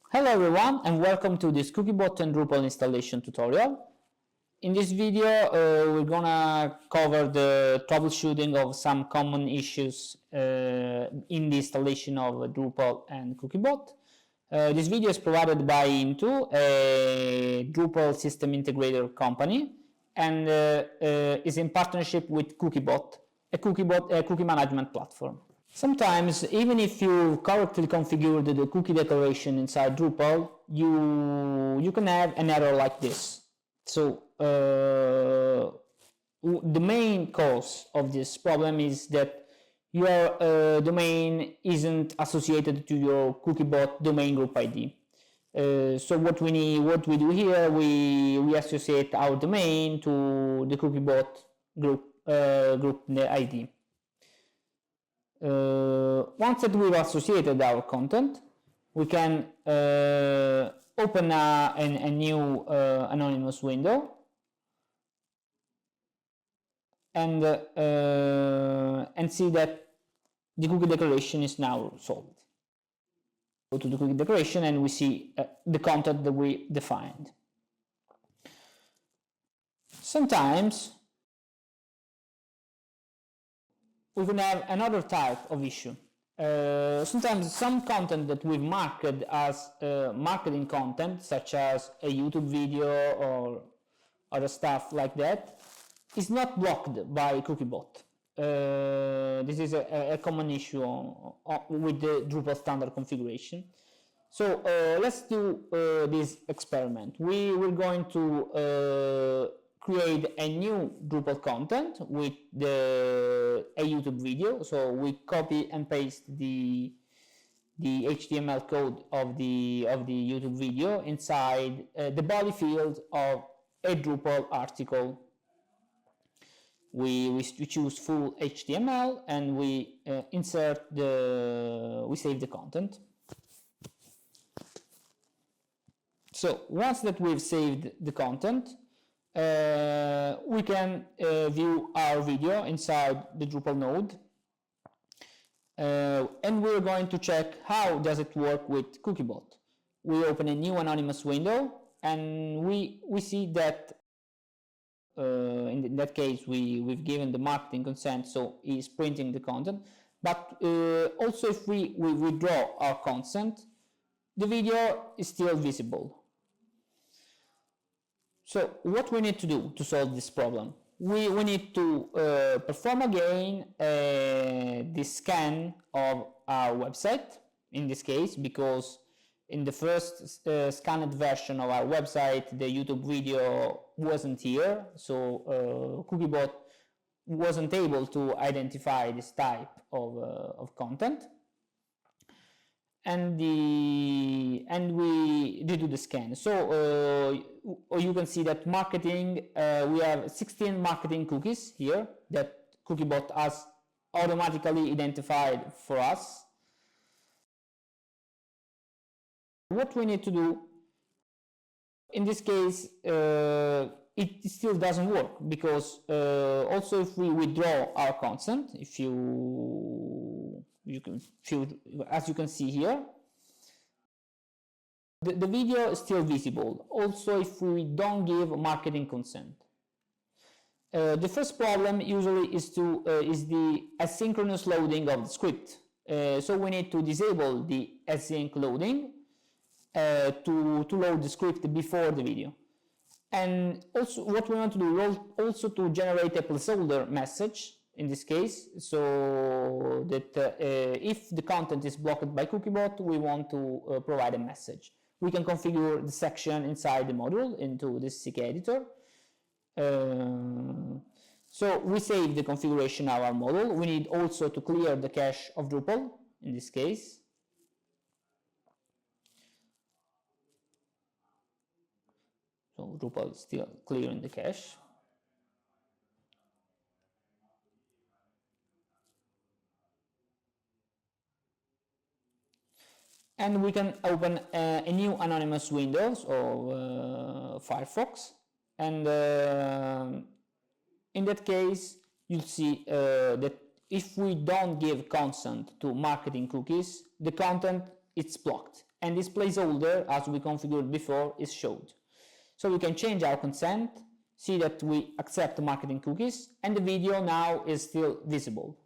Hello everyone and welcome to this Cookiebot and Drupal installation tutorial. In this video we're gonna cover the troubleshooting of some common issues in the installation of Drupal and Cookiebot. This video is provided by Into, a Drupal system integrator company, and is in partnership with Cookiebot, a cookie management platform. Sometimes, even if you correctly configured the cookie declaration inside Drupal, you can have an error like this. So the main cause of this problem is that your domain isn't associated to your Cookiebot domain group ID. So what we do here, we associate our domain to the Cookiebot group ID. Once that we've associated our content, we can open a new anonymous window and see that the cookie declaration is now solved. Go to the cookie declaration and we see the content that we defined. Sometimes we can have another type of issue. Sometimes some content that we've marked as marketing content, such as a YouTube video or other stuff like that, is not blocked by Cookiebot. This is a common issue with the Drupal standard configuration. So let's do this experiment. We're going to create a new Drupal content with a YouTube video. So we copy and paste the HTML code of the YouTube video inside the body field of a Drupal article. We choose full HTML and we save the content. So once that we've saved the content, we can view our video inside the Drupal node, and we're going to check how does it work with Cookiebot. We open a new anonymous window and we see that in that case we've given the marketing consent, so it's printing the content. But also if we withdraw our consent, the video is still visible. So what we need to do to solve this problem? We need to perform again the scan of our website, in this case, because in the first scanned version of our website, the YouTube video wasn't here, so Cookiebot wasn't able to identify this type of content. And we do the scan. So you can see that marketing, we have 16 marketing cookies here that Cookiebot has automatically identified for us. What we need to do, in this case, it still doesn't work, because also if we withdraw our consent, as you can see here, the video is still visible, also if we don't give marketing consent. The first problem usually is the asynchronous loading of the script. So we need to disable the async loading to load the script before the video. And also what we want to do is also to generate a placeholder message in this case, so that if the content is blocked by Cookiebot, we want to provide a message. We can configure the section inside the module into this CK editor. So we save the configuration of our module. We need also to clear the cache of Drupal in this case. So Drupal is still clearing the cache. And we can open a new anonymous window of Firefox, and in that case you'll see that if we don't give consent to marketing cookies, the content it's blocked. and this placeholder, as we configured before, is showed. So we can change our consent, see that we accept marketing cookies, and the video now is still visible.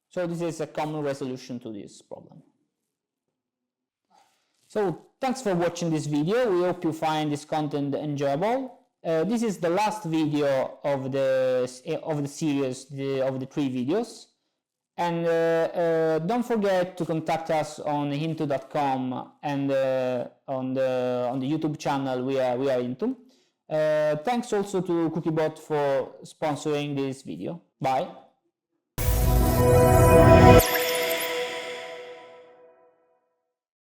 So this is a common resolution to this problem. So thanks for watching this video. We hope you find this content enjoyable. This is the last video of the series of the 3 videos. And don't forget to contact us on hinto.com and on the YouTube channel we are into. Thanks also to Cookiebot for sponsoring this video. Bye.